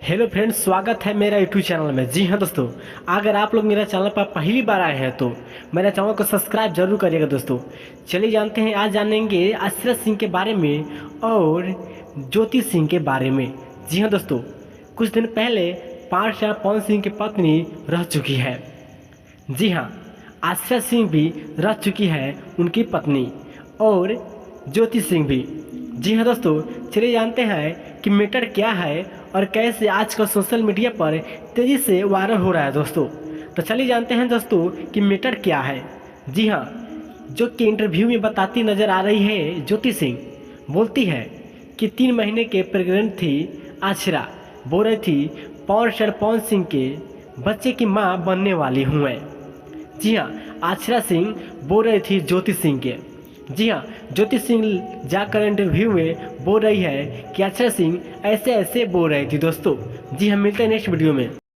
Hello friends, स्वागत है मेरा यूट्यूब चैनल में। जी हाँ दोस्तों, अगर आप लोग मेरा चैनल पर पहली बार आए हैं तो मेरा चैनल को सब्सक्राइब जरूर करिएगा दोस्तों। चलिए जानते हैं, आज जानेंगे आश्रय सिंह के बारे में और ज्योति सिंह के बारे में। जी हाँ दोस्तों, कुछ दिन पहले पार्ट पवन सिंह की पत्नी रह चुकी है। जी हाँ, आश्रय सिंह भी रह चुकी है उनकी पत्नी, और ज्योति सिंह भी। जी हाँ दोस्तों, चलिए जानते हैं कि मैटर क्या है और कैसे आजकल सोशल मीडिया पर तेज़ी से वायरल हो रहा है दोस्तों। तो चलिए जानते हैं दोस्तों कि मैटर क्या है। जी हाँ, जो कि इंटरव्यू में बताती नज़र आ रही है, ज्योति सिंह बोलती है कि 3 महीने के प्रेग्नेंट थी आश्रा। बोल रही थी पवन सिंह के बच्चे की माँ बनने वाली हूँ मैं। जी हाँ, आश्रा सिंह बोल रही थी ज्योति सिंह के। जी हाँ, ज्योति सिंह जाकर इंटरव्यू में बोल रही है कि आश्रा सिंह ऐसे ऐसे बोल रही थी दोस्तों। जी हाँ, मिलते हैं नेक्स्ट वीडियो में।